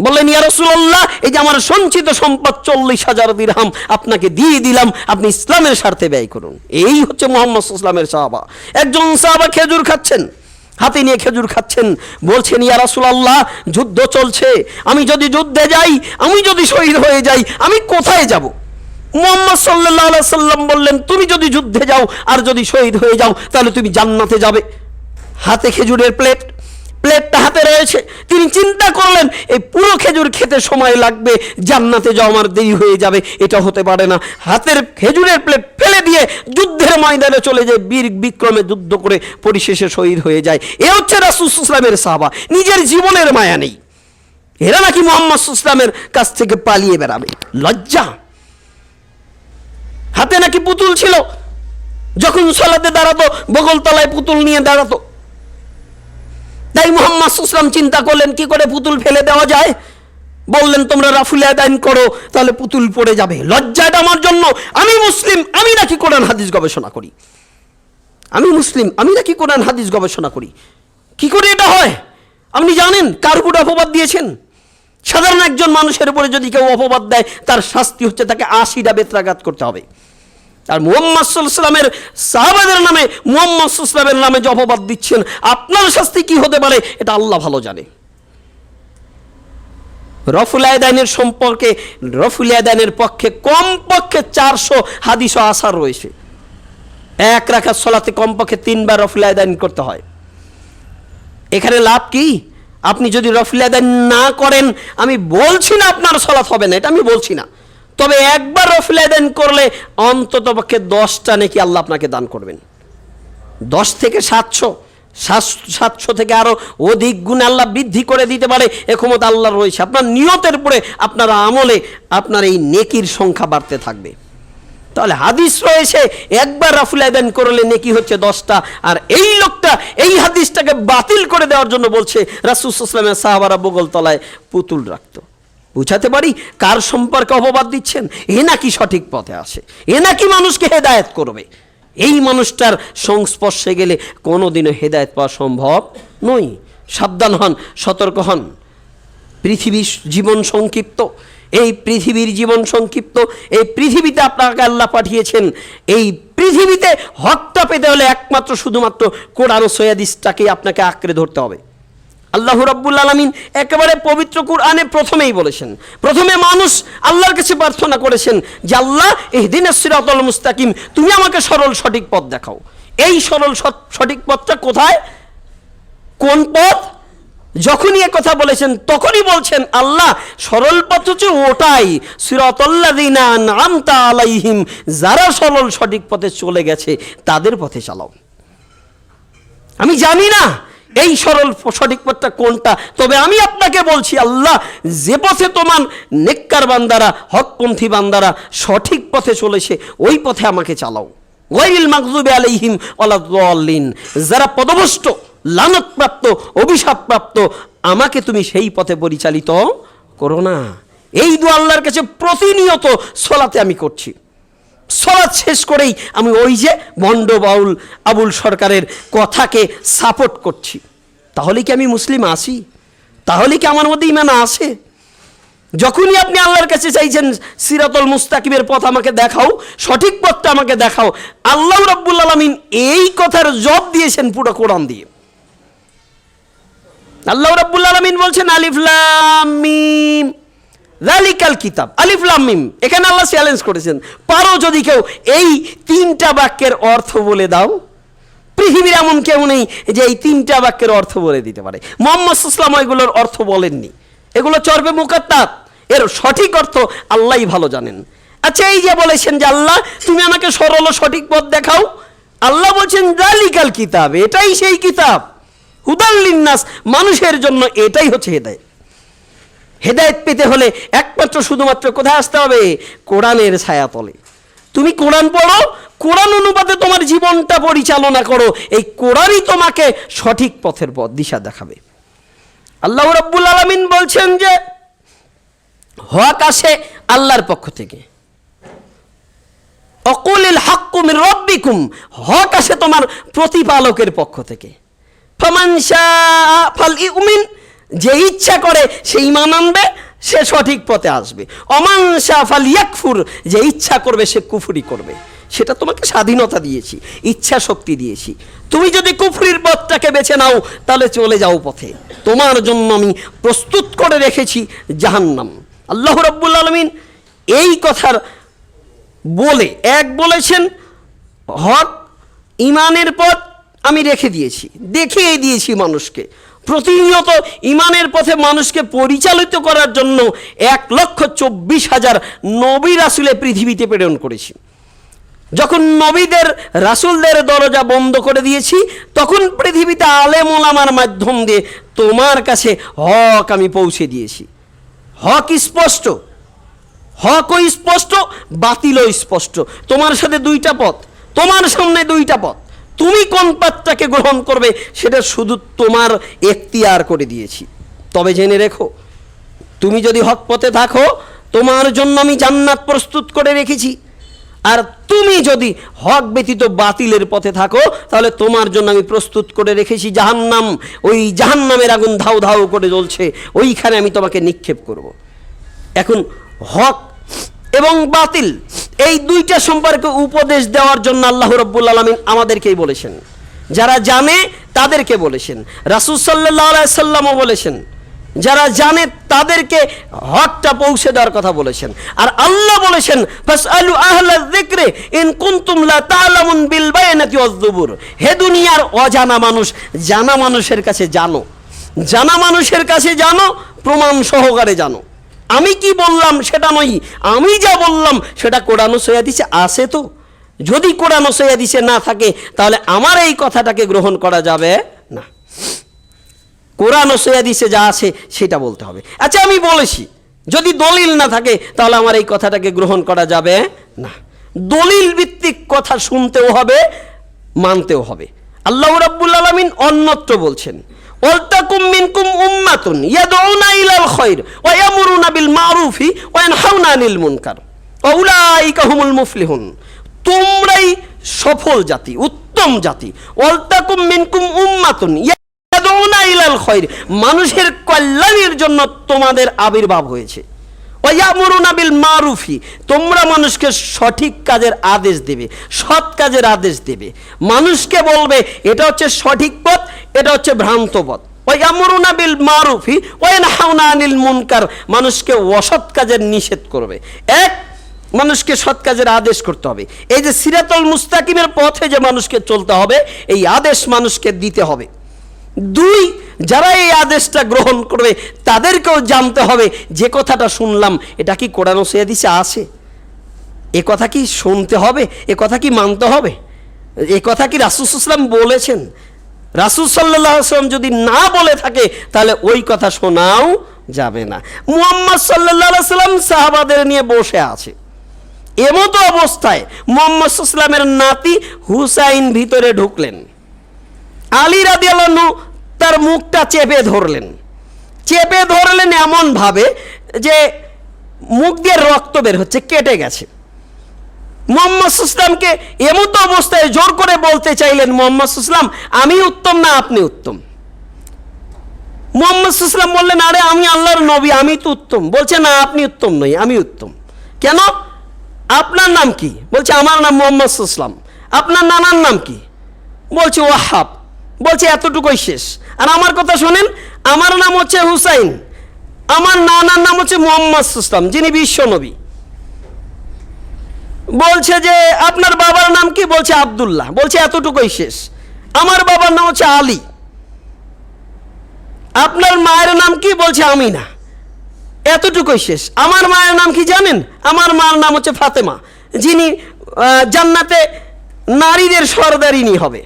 বললেন, ইয়া রাসূলুল্লাহ, এই যে আমার সঞ্চিত সম্পদ 40,000 দিরহাম আপনাকে দিয়ে দিলাম, আপনি ইসলামের স্বার্থে ব্যয় করুন। এই হচ্ছে মুহাম্মদ সাল্লাল্লাহু আলাইহি ওয়াসাল্লামের সাহাবা। একজন সাহাবা খেজুর খাচ্ছেন, হাতে নিয়ে খেজুর খাচ্ছেন, বলছেন, ইয়া রাসূলুল্লাহ, যুদ্ধ চলছে, আমি যদি যুদ্ধে যাই, আমি যদি শহীদ হয়ে যাই, আমি কোথায় যাব? মুহাম্মদ সাল্লাল্লাহু আলাইহি ওয়াসাল্লাম বললেন, তুমি যদি যুদ্ধে যাও আর যদি শহীদ হয়ে যাও তাহলে তুমি জান্নাতে যাবে। হাতে খেজুরের প্লেটটা হাতে রয়েছে, তিনি চিন্তা করলেন এই পুরো খেজুর খেতে সময় লাগবে, জান্নাতে যাওয়া আমার দেরি হয়ে যাবে, এটা হতে পারে না। হাতের খেজুরের প্লেট ফেলে দিয়ে যুদ্ধের ময়দানে চলে যায়, বীর বিক্রমে যুদ্ধ করে পরিশেষে শহীদ হয়ে যায়। এ হচ্ছে রাসূল সাল্লাল্লাহু আলাইহি ওয়াসাল্লামের সাহাবা। নিজের জীবনের মায়া নেই, এরা নাকি মুহাম্মদ সাল্লাল্লাহু আলাইহি ওয়াসাল্লামের কাছ থেকে পালিয়ে বেড়াবে। লজ্জা! হাতে নাকি পুতুল ছিল, যখন সালাতে দাঁড়াতো বগল তলায় পুতুল নিয়ে দাঁড়াতো। তাই মুহাম্মদ সাল্লাল্লাহু আলাইহি ওয়াসাল্লাম চিন্তা করলেন কি করে পুতুল ফেলে দেওয়া যায়। বললেন তোমরা রাফুল ইয়াদাইন করো, তাহলে পুতুল পড়ে যাবে। লজ্জাটা আমার জন্য, আমি মুসলিম, আমি নাকি কোরআন হাদিস গবেষণা করি, আমি মুসলিম, আমি নাকি কোরআন হাদিস গবেষণা করি। কি করে এটা হয়? আপনি জানেন কার উপর অপবাদ দিয়েছেন? সাধারণ একজন মানুষের উপরে যদি কেউ অপবাদ দেয়, তার শাস্তি হচ্ছে তাকে 80টা বেত্রাঘাত করতে হবে। আর মুহাম্মদ সাল্লাল্লাহু আলাইহি ওয়াসাল্লামের সাহাবাদের নামে, মুহাম্মদ সাল্লাল্লাহু আলাইহি ওয়াসাল্লামের নামে যে অপবাদ দিচ্ছেন, আপনার শাস্তি কি হতে পারে এটা আল্লাহ ভালো জানে। রফুল ইয়াদাইনের সম্পর্কে, রফুল ইয়াদাইনের পক্ষে কমপক্ষে 400 হাদিস ও আসার রয়েছে। এক রাকাত সালাতে কমপক্ষে 3 বার রফুল ইয়াদাইন করতে হয়। এখানে লাভ কি? আপনি যদি রফুল ইয়াদাইন না করেন, আমি বলছি না আপনার সালাত হবে না, এটা আমি বলছি না, তবে একবার রফুল ইয়াদাইন করলে অন্তত পক্ষে 10টা নেকি আল্লাহ আপনাকে দান করবেন। 10 থেকে 700 থেকে আরো অধিক গুণ আল্লাহ বৃদ্ধি করে দিতে পারে, এ ক্ষমতা আল্লাহর রয়েছে। আপনার নিয়তের উপরে, আপনার আমলে আপনার এই নেকির সংখ্যা বাড়তে থাকবে। তাহলে হাদিস রয়েছে একবার রাফুল ইয়াদাইন করলে নেকি হচ্ছে 10টা। আর এই লোকটা এই হাদিসটাকে বাতিল করে দেওয়ার জন্য বলছে রাসূল সাল্লাল্লাহু আলাইহি ওয়াসাল্লামের সাহাবারা বগল তলায় পুতুল রাখতো। বুঝাতে পারি কার সম্পর্কে অপবাদ দিচ্ছেন? এ নাকি সঠিক পথে আসে, এ নাকি মানুষকে হেদায়েত করবে। এই মানুষটার সংস্পর্শে গেলে কোনোদিনও হেদায়েত পাওয়া সম্ভব নয়। সাবধান হন, সতর্ক হন। পৃথিবীর জীবন সংক্ষিপ্ত, এই পৃথিবীর জীবন সংক্ষিপ্ত। এই পৃথিবীতে আপনাকে আল্লাহ পাঠিয়েছেন, এই পৃথিবীতে হকটা পেতে হলে একমাত্র শুধুমাত্র কোরআন ও হাদিসটাকেই আপনাকে আঁকড়ে ধরতে হবে। আল্লাহ রাব্বুল আলামিন একেবারে পবিত্র কোরআনে প্রথমেই বলেছেন, প্রথমে মানুষ আল্লাহর কাছে প্রার্থনা করেছেন যে আল্লাহ ইহদিনাস সিরাতাল মুস্তাকিম, তুমি আমাকে সরল সঠিক পথ দেখাও। এই সরল সঠিক পথটা কোথায়, কোন পথ? যখনই এ কথা বলেছেন তখনই বলছেন আল্লাহ সরল পথ হচ্ছে ওটাই, সিরাতাল্লাযিনা আনআমতা আলাইহিম, যারা সরল সঠিক পথে চলে গেছে তাদের পথে চালাও। আমি জানি না এই সরল সঠিক পথটা কোনটা, তবে আমি আপনাকে বলছি আল্লাহ যে পথে তোমার নেককার বান্দারা, হকপন্থী বান্দারা সঠিক পথে চলেছে ওই পথে আমাকে চালাও। গায়রিল মাগযুবি আলাইহিম ওয়ালাদ-দাল্লিন, যারা পদভ্রষ্ট, লানতপ্রাপ্ত, অভিশাপপ্রাপ্ত, আমাকে তুমি সেই পথে পরিচালিত করো না। এই দোয়া আল্লাহর কাছে প্রতিনিয়ত সালাতে আমি করছি। সালাত শেষ করেই আমি ওই যে ভণ্ড বাউল আবুল সরকারের কথাকে সাপোর্ট করছি। তাহলে কি আমি মুসলিম আছি? তাহলে কি আমার মধ্যে ঈমান আছে? যখনই আপনি আল্লাহর কাছে চাইছেন সিরাতুল মুস্তাকিমের পথ আমাকে দেখাও, সঠিক পথটা আমাকে দেখাও, আল্লাহ রাব্বুল আলামিন এই কথার জবাব দিয়েছেন পুরো কোরআন দিয়ে। আল্লাহ রাব্বুল আলামিন বলছেন আলিফ লাম মিম যালিকাল কিতাব, আলিফ লাম মিম। এখানে আল্লাহ চ্যালেঞ্জ করেছেন, পারো যদি কেউ এই 3টা বাক্যের অর্থ বলে দাও। পৃথিবীর এমন কেউ নেই যে এই 3টা বাক্যের অর্থ বলে দিতে পারে। মুহাম্মদ সাল্লাল্লাহু আলাইহি ওয়াসাল্লাম এগুলোর অর্থ বলেননি, এগুলো চর্বে মুকাত্তাব, এর সঠিক অর্থ আল্লাহই ভালো জানেন। আচ্ছা, এই যে বলেছেন যে আল্লাহ তুমি আমাকে সরল ও সঠিক পথ দেখাও, আল্লাহ বলছেন যালিকাল কিতাব, এটাই সেই কিতাব, হুদাল লিন্নাস, মানুষের জন্য এটাই হচ্ছে হেদায়েত। হেদায়েত পেতে হলে একমাত্র শুধুমাত্র কোথায় আসতে হবে? কোরআনের ছায়াতলে। তুমি কোরআন পড়ো, কোরআন অনুপাতে তোমার জীবনটা পরিচালনা করো, এই কোরআনই তোমাকে সঠিক পথের পথ দিশা দেখাবে। আল্লাহ রাব্বুল আলামিন বলছেন যে হক আসে আল্লাহর পক্ষ থেকে, অকুলিল হাক্কু মির রাব্বিকুম, হক আসে তোমার প্রতিপালকের পক্ষ থেকে। ফামান শাআ ফালইউমিন, যে ইচ্ছা করে সে ঈমান আনবে, সে সঠিক পথে আসবে। ওমান শাআ ফালইয়াকফুর, যে ইচ্ছা করবে সে কুফরি করবে। সেটা তোমাকে স্বাধীনতা দিয়েছি, ইচ্ছা শক্তি দিয়েছি। তুমি যদি কুফরির পথটাকে বেছে নাও তাহলে চলে যাও পথে, তোমার জন্য আমি প্রস্তুত করে রেখেছি জাহান্নাম। আল্লাহ রাব্বুল আলামিন এই কথার বলে বলেছেন হক ঈমানের পথ আমি রেখে দিয়েছি, দেখিয়ে দিয়েছি মানুষকে। প্রতিনিয়ত ঈমানের পথে মানুষকে পরিচালিত করার জন্য 1,24,000 নবী রাসূল পৃথিবীতে প্রেরণ করেছি। যখন নবীদের রাসূলদের দরজা বন্ধ করে দিয়েছি, তখন পৃথিবীতে আলেম ওলামার মাধ্যম দিয়ে তোমার কাছে হক আমি পৌঁছে দিয়েছি। হক স্পষ্ট, হকও স্পষ্ট, বাতিলও স্পষ্ট। তোমার সাথে 2টা পথ, তোমার সামনে 2টা পথ। তুমি কোন পথটাকে গ্রহণ করবে সেটা শুধু তোমার এখতিয়ার করে দিয়েছি। তবে জেনে রেখো, তুমি যদি হক পথে থাকো তোমার জন্য আমি জান্নাত প্রস্তুত করে রেখেছি, আর তুমি যদি হক ব্যতীত বাতিলের পথে থাকো তাহলে তোমার জন্য আমি প্রস্তুত করে রেখেছি জাহান্নাম। ওই জাহান্নামের আগুন ধাউ ধাউ করে জ্বলছে, ওইখানে আমি তোমাকে নিক্ষেপ করব। এখন হক এবং বাতিল এই দুইটা সম্পর্কে উপদেশ দেওয়ার জন্য আল্লাহ রাব্বুল আলামিন আমাদেরকেই বলেছেন, যারা জানে তাদেরকে বলেছেন, রাসূল সাল্লাল্লাহু আলাইহি সাল্লামও বলেছেন, যারা জানে তাদেরকে হকটা পৌঁছে দেওয়ার কথা বলেছেন। আর আল্লাহ বলেছেন ফাসআলু আহলায যিকরি ইন কুনতুম লা তা'লামুন বিল বায়ানাতি ওয়াজ যুবুর। হে দুনিয়ার অজানা মানুষ, জানা মানুষের কাছে জানো, জানা মানুষের কাছে জানো, প্রমাণ সহকারে জানো। আমি কি বললাম সেটা নয়, আমি যা বললাম সেটা কোরআন ও হাদিসে আছে। তো যদি কোরআন ও হাদিসে না থাকে তাহলে আমার এই কথাটাকে গ্রহণ করা যাবে না। কোরআন ও হাদিসে যা আছে সেটা বলতে হবে। আচ্ছা আমি বলেছি, যদি দলিল না থাকে তাহলে আমার এই কথাটাকে গ্রহণ করা যাবে না। দলিল ভিত্তিক কথা শুনতেও হবে, মানতেও হবে। আল্লাহ রাব্বুল আলামিন অন্যত্র বলছেন, ওয়ালতাকুম মিনকুম উম্মাতুন ইয়াদউনা ইলাল খায়র ওয়া ইয়ামুরুনা বিল মারুফি ওয়া ইয়ানহাউনা আনিল মুনকার ওয়া উলাইকা হুমুল মুফলিহুন। তোমরাই সফল জাতি, উত্তম জাতি। ওয়ালতাকুম মিনকুম উম্মাতুন ইয়াদউনা ইলাল খায়র, মানুষের কল্যাণের জন্য তোমাদের আবির্ভাব হয়েছে। ওয়া ইয়ামুরুনা বিল মারুফি, তোমরা মানুষকে সঠিক কাজের আদেশ দেবে, সৎ কাজের আদেশ দেবে। মানুষকে বলবে এটা হচ্ছে সঠিক পথ, এটা হচ্ছে ভ্রান্ত পথ। ওয়া ইয়ামুরুনা বিল মারুফি ওয়া ইয়ানহাউনা আনিল মুনকার, মানুষকে অসৎ কাজের নিষেধ করবে। এক, মানুষকে সৎ কাজের আদেশ করতে হবে। এই যে সিরাতুল মুস্তাকিমের পথে যে মানুষকে চলতে হবে, এই আদেশ মানুষকে দিতে হবে। দুই, যারা এই আদেশটা গ্রহণ করবে তাদেরকেও জানতে হবে যে কথাটা শুনলাম এটা কি কোরআন ও হাদিসে আছে, এ কথা কি শুনতে হবে, এ কথা কি মানতে হবে, এ কথা কি রাসূল সাল্লাল্লাহু আলাইহি ওয়াসাল্লাম বলেছেন। রাসূল সাল্লাল্লাহু আলাইহি ওয়াসাল্লাম যদি না বলে থাকে তাহলে ওই কথা শোনাও যাবে না। মুহাম্মদ সাল্লাল্লাহু আলাইহি ওয়াসাল্লাম সাহাবাদের নিয়ে বসে আছে, এমতো অবস্থায় মুহাম্মদ সাল্লাল্লাহু আলাইহি ওয়াসাল্লামের নাতি হুসাইন ভিতরে ঢুকলেন। আলী রাদিয়াল্লাহু আনহু তার মুখটা চেপে ধরলেন এমন ভাবে যে মুখ দিয়ে রক্ত বের হচ্ছে, কেটে গেছে। মুহাম্মদ সাল্লাল্লাহু আলাইহি ওয়াসাল্লামকে এমতো অবস্থায় জোর করে বলতে চাইলেন, মুহাম্মদ সাল্লাল্লাহু আলাইহি ওয়াসাল্লাম আমি উত্তম না আপনি উত্তম। মুহাম্মদ সাল্লাল্লাহু আলাইহি ওয়াসাল্লাম বললেন আরে আমি আল্লাহর নবী, আমি তো উত্তম। বলছে না আপনি উত্তম নই, আমি উত্তম। কেন? আপনার নাম কি? বলছে আমার নাম মুহাম্মদ সাল্লাল্লাহু আলাইহি ওয়াসাল্লাম। আপনার নানার নাম কি? বলছে ওয়াহাব। বলছে এতটুকুই শেষ। আর আমার কথা শোনেন, আমার নাম হচ্ছে হুসাইন, আমার নানার নাম হচ্ছে মুহাম্মদ সাল্লাল্লাহু আলাইহি ওয়াসাল্লাম যিনি বিশ্ব নবী। বলছে যে আপনার বাবার নাম কি? বলছে আব্দুল্লাহ। বলছে এতটুকুই শেষ। আমার বাবার নাম হচ্ছে আলী। আপনার মায়ের নাম কি? বলছে আমিনা। এতটুকুই শেষ। আমার মায়ের নাম কি জানেন? আমার মায়ের নাম হচ্ছে ফাতেমা, যিনি জান্নাতে নারীদের সরদারিনী হবে।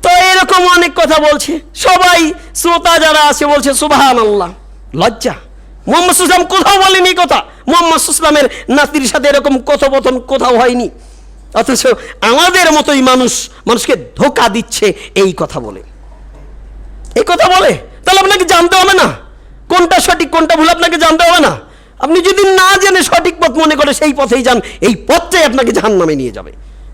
তো এরকম অনেক কথা বলছে, সবাই শ্রোতা যারা আছে বলছে সুবহানাল্লাহ। লজ্জা, মুহাম্মদ সাল্লাল্লাহু আলাইহি ওয়াসাল্লাম কোথাও বলেনি কথা, মুহাম্মদ সাল্লাল্লাহু আলাইহি ওয়াসাল্লামের নাতির সাথে এরকম কথোপকথন কোথাও হয়নি। অথচ আমাদের মতোই মানুষকে ধোঁকা দিচ্ছে এই কথা বলে, এই কথা বলে। তাহলে আপনাকে জানতে হবে না কোনটা সঠিক কোনটা ভুল, আপনাকে জানতে হবে না। আপনি যদি না জেনে সঠিক পথ মনে করে সেই পথেই যান, এই পথটাই আপনাকে জাহান্নামে নিয়ে যাবে।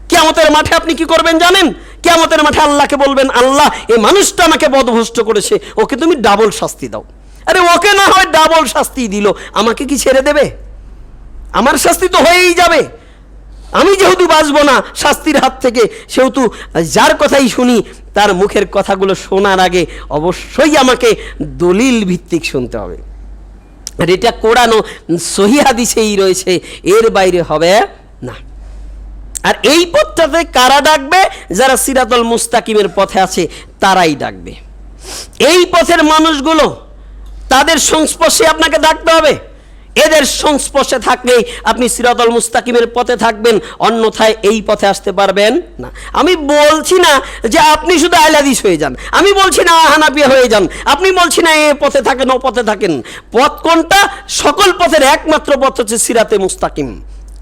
কিয়ামতের মাঠে আপনি কি করবেন জানেন? কিয়ামতের মাঠে আল্লাহকে বলবেন, আল্লাহ এই মানুষটা আমাকে পথভ্রষ্ট করেছে, ওকে তুমি ডাবল শাস্তি দাও। আরে ওকে না হয় ডাবল শাস্তি দিল, আমাকে কি ছেড়ে দেবে? আমার শাস্তি তো হয়েই যাবে। আমি যেহেতু বাঁচবো না শাস্তির হাত থেকে, সেহেতু যার কথাই শুনি তার মুখের কথাগুলো শোনার আগে অবশ্যই আমাকে দলিল ভিত্তিক শুনতে হবে। আর এটা কোরআন ও সহিহ হাদিসেই রয়েছে, এর বাইরে হবে না। আর এই পথটাতে কারা ডাকবে? যারা সিরাতুল মুস্তাকিমের পথে আছে তারাই ডাকবে। এই পথের মানুষগুলো, তাদের সংস্পর্শে আপনাকে ডাকতে হবে। এদের সংস্পর্শে থাকলেই আপনি সিরাতুল মুস্তাকিমের পথে থাকবেন, অন্যথায় এই পথে আসতে পারবেন না। আমি বলছি না যে আপনি শুধু আহলে হাদিস হয়ে যান, আমি বলছি না হানাফিয়া হয়ে যান, আপনি বলছি না এ পথে থাকেন ও পথে থাকেন। পথ কোনটা? সকল পথের একমাত্র পথ হচ্ছে সিরাতে মুস্তাকিম।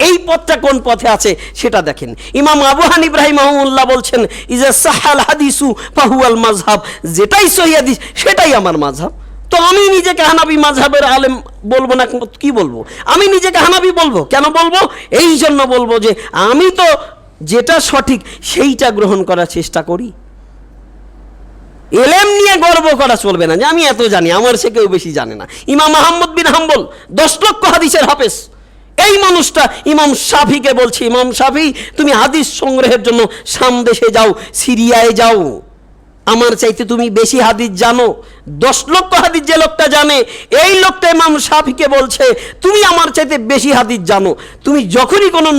এই পথটা কোন পথে আছে সেটা দেখেন। ইমাম আবু হানিফা রাহিমাহুল্লাহ বলছেন ইজা সাহাল হাদিসু ফাহুয়াল মাযহাব, যেটাই সহিহ হাদিস সেটাই আমার মাযহাব। তো আমি নিজেকে হানাফি মাযহাবের আলেম বলবো না, কি বলবো? আমি নিজেকে হানাফি বলবো কেন বলবো? এই জন্য বলবো যে আমি তো যেটা সঠিক সেইটা গ্রহণ করার চেষ্টা করি। এলেম নিয়ে গর্ব করা চলবে না যে আমি এত জানি, আমার সে কেউ বেশি জানে না। ইমাম আহমদ বিন হাম্বল 10 লক্ষ হাদিসের হাফেজ, এই মানুষটা ইমাম শাফিকে বলছে, ইমাম শাফি তুমি হাদিস সংগ্রহের জন্য শাম দেশে যাও, সিরিয়ায় যাও, আমার চাইতে তুমি বেশি হাদিস জানো। 10 লক্ষ হাদিস যে লোকটা জানে, এই লোকটা ইমাম শাফিকে বলছে তুমি আমার চাইতে বেশি হাদিস জানো, তুমি যখনই কোনো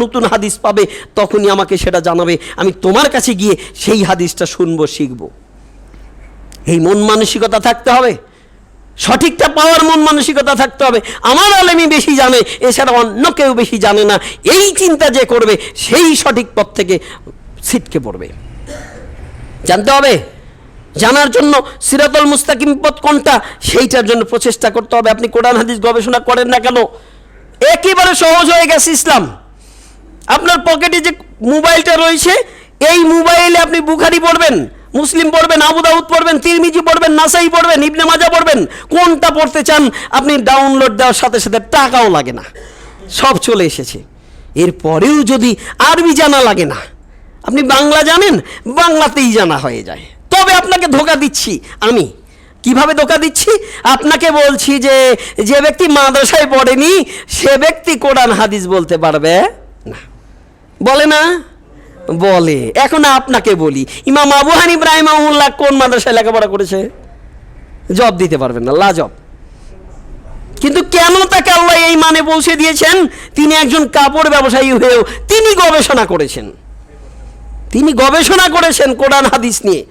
নতুন হাদিস পাবে তখনই আমাকে সেটা জানাবে, আমি তোমার কাছে গিয়ে সেই হাদিসটা শুনবো, শিখবো। এই মন মানসিকতা থাকতে হবে, সঠিকটা পাওয়ার মন মানসিকতা থাকতে হবে। আমার আলেমই বেশি জানে, এছাড়া অন্য কেউ বেশি জানে না, এই চিন্তা যে করবে সেই সঠিক পথ থেকে ছিটকে পড়বে। জানতে হবে, জানার জন্য সিরাতুল মুস্তাকিম পথ কোনটা সেইটার জন্য প্রচেষ্টা করতে হবে। আপনি কোরআন হাদিস গবেষণা করেন না কেন? একেবারে সহজ হয়ে গেছে ইসলাম। আপনার পকেটে যে মোবাইলটা রয়েছে, এই মোবাইলে আপনি বুখারী পড়বেন, মুসলিম পড়বেন, আবু দাউদ পড়বেন, তিরমিজি পড়বেন, নাসাই পড়বেন, ইবনে মাজা পড়বেন, কোনটা পড়তে চান আপনি ডাউনলোড দেওয়ার সাথে সাথে টাকাও লাগে না, সব চলে এসেছে। এরপরেও যদি আরবি জানা লাগে না, আপনি বাংলা জানেন, বাংলাতেই জানা হয়ে যায়। তবে আপনাকে ধোঁকা দিচ্ছি আমি, কিভাবে ধোঁকা দিচ্ছি? আপনাকে বলছি যে যে ব্যক্তি মাদ্রাসায় পড়েনি সে ব্যক্তি কোরআন হাদিস বলতে পারবে না, বলে না? বলে। এখন আপনাকে বলি, ইমাম আবু হানিফা রাহিমাহুল্লাহ কোন মাদ্রাসায় লেখাপড়া করেছে? জবাব দিতে পারবেন না, লাজবাব। কিন্তু কেন তাকে আল্লাহ এই মানে পৌঁছে দিয়েছেন? তিনি একজন কাপড় ব্যবসায়ী হয়েও তিনি গবেষণা করেছেন, তিনি গবেষণা করেছেন কোরআন হাদিস নিয়ে।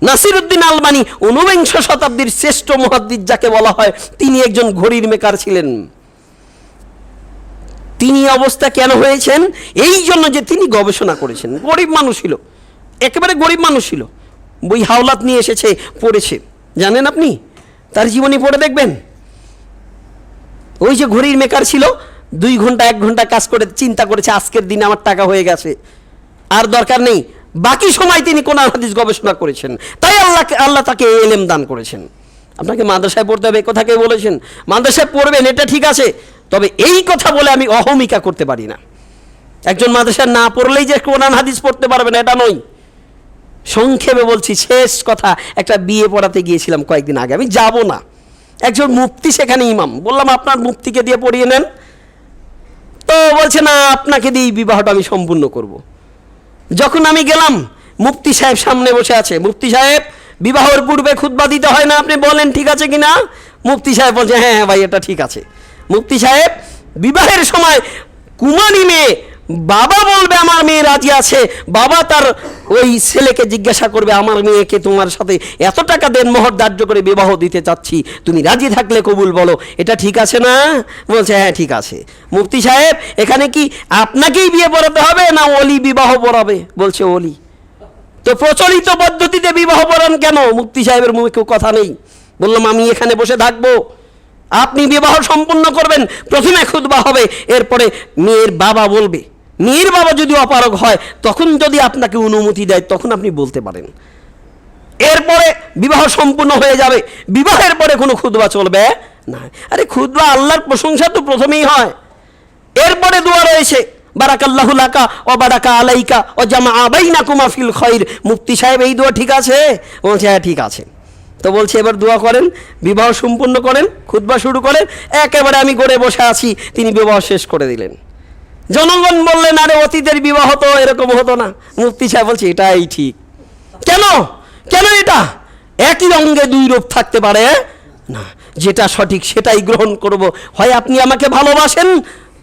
নাসিরউদ্দিন আলবানী ঊনবিংশ শতাব্দীর শ্রেষ্ঠ মুহাদ্দিস যাকে বলা হয়, তিনি একজন ঘড়ির মেকার ছিলেন। তিনি অবস্থা কেন হয়েছেন? এই জন্য যে তিনি গবেষণা করেছেন। গরিব মানুষ ছিল, একেবারে গরিব মানুষ ছিল, বই হাওলাত নিয়ে এসেছে, পড়েছে। জানেন আপনি তার জীবনী পড়ে দেখবেন, ওই যে ঘড়ির মেকার ছিল, 2 ঘন্টা 1 ঘন্টা কাজ করে চিন্তা করেছে আজকের দিনে আমার টাকা হয়ে গেছে, আর দরকার নেই। বাকি সময় তিনি কোরআন হাদিস গবেষণা করেছেন, তাই আল্লাহ তাকে ইলম দান করেছেন। আপনাকে মাদ্রাসায় পড়তে হবে, কথা কে বলেছেন? মাদ্রাসায় পড়বেন, এটা ঠিক আছে, তবে এই কথা বলে আমি অহমিকা করতে পারি না। একজন মাদ্রাসায় না পড়লেই যে কোরআন হাদিস পড়তে পারবে না, এটা নয়। সংক্ষেপে বলছি, শেষ কথা, একটা বিয়ে পড়াতে গিয়েছিলাম কয়েকদিন আগে, আমি যাব না, একজন মুফতি সেখানে ইমাম, বললাম আপনার মুফতিকে দিয়ে পড়িয়ে নেন, তো বলছে না আপনাকে দিয়ে বিবাহটা আমি সম্পূর্ণ করব। যখন আমি গেলাম, মুফতি সাহেব সামনে বসে আছে। মুফতি সাহেব, বিবাহের পূর্বে খুতবা দিতে হয় না, আপনি বলেন ঠিক আছে কিনা? মুফতি সাহেব বলছে হ্যাঁ হ্যাঁ ভাই এটা ঠিক আছে। মুফতি সাহেব বিবাহের সময় কুমারী মেয়ে বাবা বলবে আমার মেয়ে রাজি আছে, বাবা তার ওই ছেলেকে জিজ্ঞাসা করবে আমার মেয়েকে তোমার সাথে এত টাকা দেন মোহর ধার্য করে বিবাহ দিতে চাচ্ছি, তুমি রাজি থাকলে কবুল বলো, এটা ঠিক আছে না? বলছে হ্যাঁ ঠিক আছে। মুফতি সাহেব এখানে কি আপনাকেই বিয়ে পড়াতে হবে না ওলি বিবাহ পড়াবে? বলছে ওলি। তো প্রচলিত পদ্ধতিতে বিবাহ পড়ান কেন? মুফতি সাহেবের মুখে কেউ কথা নেই। বললাম আমি এখানে বসে থাকবো, আপনি বিবাহ সম্পূর্ণ করবেন, প্রথমে খুতবা হবে, এরপরে মেয়ের বাবা বলবে। মেয়ের বাবা যদি অপারগ হয় তখন যদি আপনাকে অনুমতি দেয় তখন আপনি বলতে পারেন, এরপরে বিবাহ সম্পূর্ণ হয়ে যাবে। বিবাহের পরে কোনো খুতবা চলবে না। আরে খুতবা আল্লাহর প্রশংসা তো প্রথমেই হয়, এরপরে দোয়া রয়েছে বারাকাল্লাহু লাকা ওয়া বারাকা আলাইকা ওয়া জামাআ বাইনাকুমা ফিল খায়র। মুফতি সাহেব এই দোয়া ঠিক আছে? বলছে হ্যাঁ ঠিক আছে। তো বলছে এবার দোয়া করেন, বিবাহ সম্পূর্ণ করেন, খুতবা শুরু করেন। একেবারে আমি গড়ে বসে আছি, তিনি বিবাহ শেষ করে দিলেন। জনগণ বললেন আরে অতীতের বিবাহ তো এরকম হতো না। মুফতি সাহেব বলছে এটাই ঠিক। কেন কেন এটা? একই অঙ্গে 2 রূপ থাকতে পারে না, যেটা সঠিক সেটাই গ্রহণ করব। হয় আপনি আমাকে ভালোবাসেন,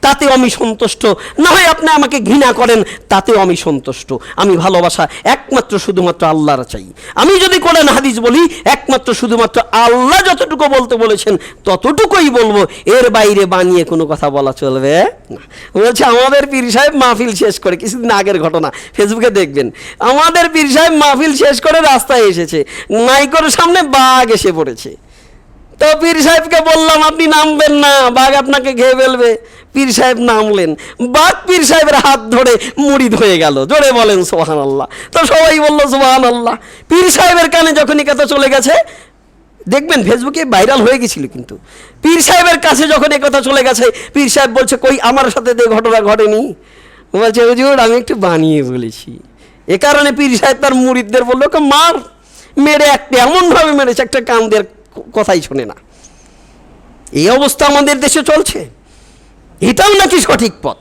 তাতেও আমি সন্তুষ্ট, না হয় আপনি আমাকে ঘৃণা করেন, তাতেও আমি সন্তুষ্ট। আমি ভালোবাসা একমাত্র শুধুমাত্র আল্লাহর চাই। আমি যদি কোরআন হাদিস বলি, একমাত্র শুধুমাত্র আল্লাহ যতটুকু বলতে বলেছেন ততটুকুই বলবো, এর বাইরে বানিয়ে কোনো কথা বলা চলবে না। বলছে আমাদের পীর সাহেব মাহফিল শেষ করে, কিছুদিন আগের ঘটনা ফেসবুকে দেখবেন, আমাদের পীর সাহেব মাহফিল শেষ করে রাস্তায় এসেছে, মাইকের সামনে বাঘ এসে পড়েছে। তো পীর সাহেবকে বললাম আপনি নামবেন না, বাঘ আপনাকে খেয়ে ফেলবে। পীর সাহেব নামলেন, বাঘ পীর সাহেবের হাত ধরে মুরিদ হয়ে গেল। জোরে বলেন সুবহানাল্লাহ। তো সবাই বললো সুবহানাল্লাহ। পীর সাহেবের কানে যখনই কথা চলে গেছে, দেখবেন ফেসবুকে ভাইরাল হয়ে গেছিল, কিন্তু পীর সাহেবের কাছে যখন কথা চলে গেছে, পীর সাহেব বলছে কই আমার সাথে যে ঘটনা ঘটেনি। বলছে হুজুর আমি একটু বানিয়ে বলেছি। এ কারণে পীর সাহেব তার মুরিদদের বললো মার, মেরে একটা এমনভাবে মেরেছে একটা কান দিয়ে কথাই শোনে না। এই অবস্থা আমাদের দেশে চলছে। এটাও নাকি সঠিক পথ?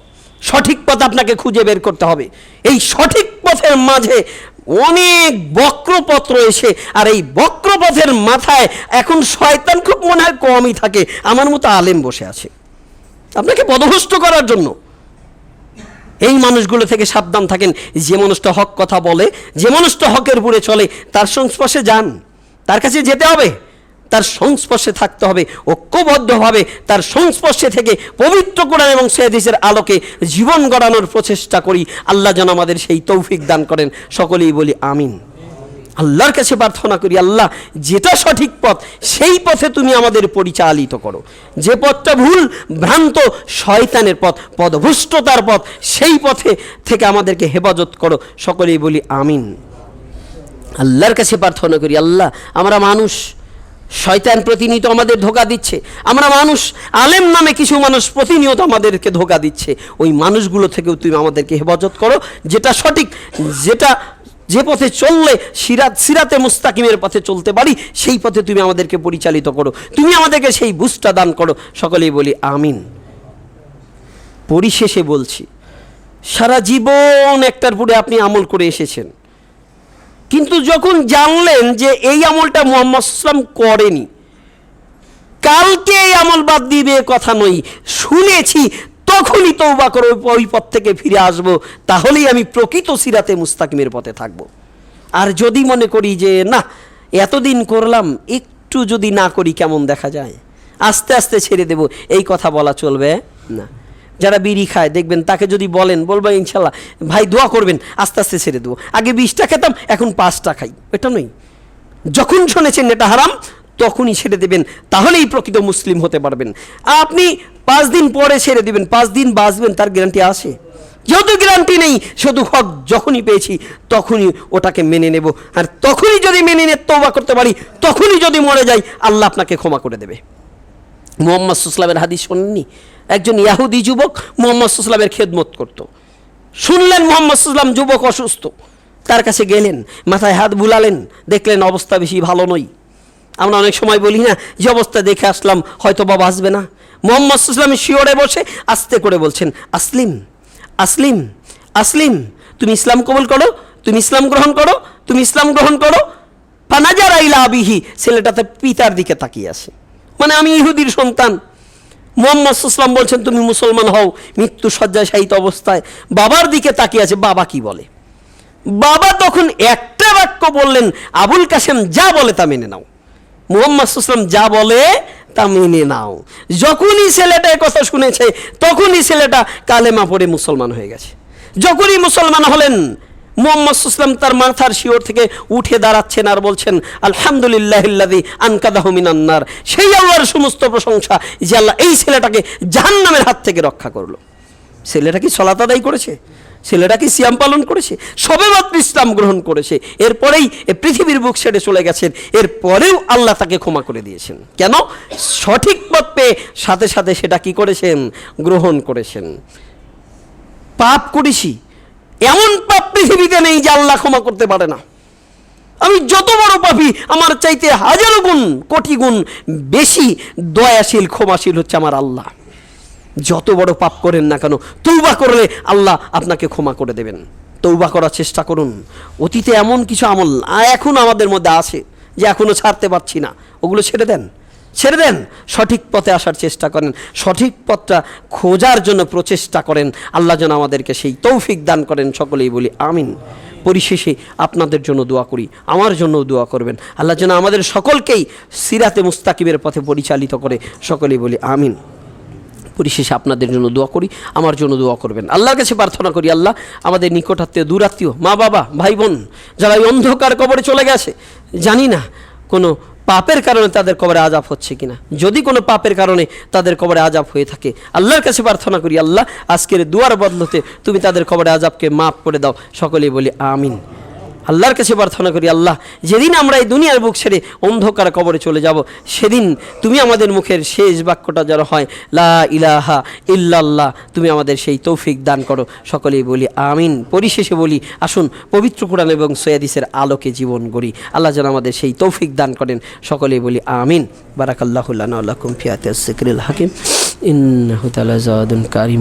সঠিক পথ আপনাকে খুঁজে বের করতে হবে। এই সঠিক পথের মাঝে অনেক বক্রপথ রয়েছে, আর এই বক্রপথের মাথায় এখন শয়তান খুব মনে হয় কমই থাকে। আমার মতো আলেম বসে আছে আপনাকে পদভ্রষ্ট করার জন্য। এই মানুষগুলো থেকে সাবধান থাকেন। যে মানুষটা হক কথা বলে, যে মানুষটা হকের উপরে চলে, তার সংস্পর্শে যান, তার কাছে যেতে হবে, তার সংস্পর্শে থাকতে হবে, ঐক্যবদ্ধভাবে তার সংস্পর্শে থেকে পবিত্র কোরআন এবং হাদিসের আলোকে জীবন গড়ানোর প্রচেষ্টা করি। আল্লাহ যেন আমাদের সেই তৌফিক দান করেন। সকলেই বলি আমিন। আল্লাহর কাছে প্রার্থনা করি, আল্লাহ যেটা সঠিক পথ সেই পথে তুমি আমাদের পরিচালিত করো। যে পথটা ভুল ভ্রান্ত শয়তানের পথ, পদভ্রষ্টতার পথ, সেই পথে থেকে আমাদেরকে হেফাজত করো। সকলেই বলি আমিন। আল্লাহর কাছে প্রার্থনা করি, আল্লাহ আমরা মানুষ, শয়তান প্রতিনিয়ত আমাদের ধোঁকা দিচ্ছে। আমরা মানুষ, আলেম নামে কিছু মানুষ প্রতিনিয়ত আমাদেরকে ধোঁকা দিচ্ছে। ওই মানুষগুলো থেকেও তুমি আমাদেরকে হেফাজত করো। যেটা সঠিক, যে পথে চললে সিরাতে মুস্তাকিমের পথে চলতে পারি, সেই পথে তুমি আমাদেরকে পরিচালিত করো। তুমি আমাদেরকে সেই বুঝটা দান করো। সকলেই বলি আমিন। পরিশেষে বলছি, সারা জীবন একটার পরে আপনি আমল করে এসেছেন, কিন্তু যখন জানলেন যে এই আমলটা মুহাম্মদ সাল্লাল্লাহু আলাইহি ওয়াসাল্লাম করেনি, কালকে এই আমল বাদ দিবে কথা নয়, শুনেছি তখনই তওবা করে ওই পথ থেকে ফিরে আসব, তাহলেই আমি প্রকৃত সিরাতে মুস্তাকিমের পথে থাকব। আর যদি মনে করি যে না এতদিন করলাম, একটু যদি না করি কেমন দেখা যায়, আস্তে আস্তে ছেড়ে দেব, এই কথা বলা চলবে না। যারা বিড়ি খায় দেখবেন, তাকে যদি বলবো ইনশাল্লাহ ভাই দোয়া করবেন, আস্তে আস্তে ছেড়ে দেবো, আগে 20টা খেতাম এখন 5টা খাই, এটা নয়। যখন শুনেছেন এটা হারাম তখনই ছেড়ে দেবেন, তাহলেই প্রকৃত মুসলিম হতে পারবেন। আপনি 5 দিন পরে ছেড়ে দিবেন, 5 দিন বাঁচবেন তার গ্যারান্টি আছে? যেহেতু গ্যারান্টি নেই, শুধু হক যখনই পেয়েছি তখনই ওটাকে মেনে নেব। আর তখনই যদি মেনে নিয়ে তওবা করতে পারি, তখনই যদি মরে যাই, আল্লাহ আপনাকে ক্ষমা করে দেবে। মুহাম্মদ সাল্লাল্লাহু আলাইহি ওয়াসাল্লামের হাদিস শোনেননি? একজন ইহুদি যুবক মুহাম্মদ সাল্লাল্লাহু আলাইহি ওয়াসাল্লামের খেদমত করত। শুনলেন মুহাম্মদ সাল্লাল্লাহু আলাইহি ওয়াসাল্লাম যুবক অসুস্থ, তার কাছে গেলেন, মাথায় হাত বুলালেন, দেখলেন অবস্থা বেশি ভালো নয়। আমরা অনেক সময় বলি না যে অবস্থা দেখে আসলাম, হয়তো বাবা আসবে না। মুহাম্মদ সাল্লাল্লাহু আলাইহি ওয়াসাল্লাম শিওরে বসে আস্তে করে বলছেন, আসলিম আসলিম আসলিম, তুমি ইসলাম কবুল করো, তুমি ইসলাম গ্রহণ করো, তুমি ইসলাম গ্রহণ করো। ফানাজারা ইলা আবিহি, ছেলেটা তার পিতার দিকে তাকিয়ে আসে, মানে আমি ইহুদির সন্তান। মুহাম্মদ সাল্লাল্লাহু আলাইহি ওয়াসাল্লাম বলছেন তুমি মুসলমান হও। মৃত্যু শয্যায় শায়িত অবস্থায় বাবার দিকে তাকিয়ে আছে, বাবা কি বলে? বাবা তখন একটা বাক্য বললেন, আবুল কাসেম যা বলে তা মেনে নাও। মুহাম্মদ সাল্লাল্লাহু আলাইহি ওয়াসাল্লাম যা বলে তা মেনে নাও। যখনই ছেলেটা কথা শুনেছে, তখনই ছেলেটা কালেমা পড়ে মুসলমান হয়ে গেছে। যখনই মুসলমান হলেন, মুহাম্মদ সাল্লাল্লাহু আলাইহি ওয়াসাল্লাম তার মাথার শিওর থেকে উঠে দাঁড়াচ্ছেন আর বলছেন, আলহামদুলিল্লাহিল্লাযী আনকাদাহু মিনান নার। সেই আল্লাহর সমস্ত প্রশংসা যে আল্লাহ এই ছেলেটাকে জাহান্নামের হাত থেকে রক্ষা করলো। ছেলেটা কি সালাত আদায় করেছে? ছেলেটা কি সিয়াম পালন করেছে? সবেমাত্র ইসলাম গ্রহণ করেছে, এরপরেই পৃথিবীর বুক ছেড়ে চলে গেছেন, এরপরেও আল্লাহ তাকে ক্ষমা করে দিয়েছেন। কেন? সঠিক পথ পেয়ে সাথে সাথে সেটা কি করেছেন? গ্রহণ করেছেন। পাপ করেছি, এমন পাপ পৃথিবীতে নেই যে আল্লাহ ক্ষমা করতে পারে না। আমি যত বড় পাপী, আমার চাইতে হাজারো গুণ কোটি গুণ বেশি দয়াশীল ক্ষমাশীল হচ্ছে আমার আল্লাহ। যত বড় পাপ করেন না কেন, তওবা করলে আল্লাহ আপনাকে ক্ষমা করে দেবেন। তওবা করার চেষ্টা করুন। অতীতে এমন কিছু আমল এখন আমাদের মধ্যে আছে যে এখনো ছাড়তে পারছি না, ওগুলো ছেড়ে দেন, ছেড়ে দেন। সঠিক পথে আসার চেষ্টা করেন, সঠিক পথটা খোঁজার জন্য প্রচেষ্টা করেন। আল্লাহ যেন আমাদেরকে সেই তৌফিক দান করেন। সকলেই বলি আমিন। পরিশেষে আপনাদের জন্য দোয়া করি, আমার জন্যও দোয়া করবেন। আল্লাহ যেন আমাদের সকলকেই সিরাতে মুস্তাকিমের পথে পরিচালিত করে। সকলেই বলি আমিন। পরিশেষে আপনাদের জন্য দোয়া করি, আমার জন্য দোয়া করবেন। আল্লাহর কাছে প্রার্থনা করি, আল্লাহ আমাদের নিকটাত্মীয়, দূরাত্মীয়, মা বাবা, ভাই বোন যারা এই অন্ধকার কবরে চলে গেছে, জানি না কোনো পাপের কারণে তাদের কবরে আযাব হচ্ছে কিনা। যদি কোনো পাপের কারণে তাদের কবরে আযাব হয়ে থাকে, আল্লাহর কাছে প্রার্থনা করি, আল্লাহ আজকের দুয়ার বদলতে তুমি তাদের কবরে আযাবকে মাফ করে দাও। সকলেই বলি আমিন। আল্লাহর কাছে প্রার্থনা করি, আল্লাহ যেদিন আমরা এই দুনিয়ার বুক ছেড়ে অন্ধকার কবরে চলে যাব, সেদিন তুমি আমাদের মুখের শেষ বাক্যটা যেন হয় লা ইলাহা ইল্লাল্লাহ। তুমি আমাদের সেই তৌফিক দান করো। সকলেই বলি আমিন। পরিশেষে বলি, আসুন পবিত্র কুরআন এবং সহিহাদিসের আলোকে জীবন গড়ি। আল্লাহ যেন আমাদের সেই তৌফিক দান করেন। সকলেই বলি আমিন। বারাকাল্লাহু লানা ওয়া লাকুম ফি আয়াতিস যিকরিল হাকিম ইন্নাহু তাআলা জাওয়াদুন কারীম।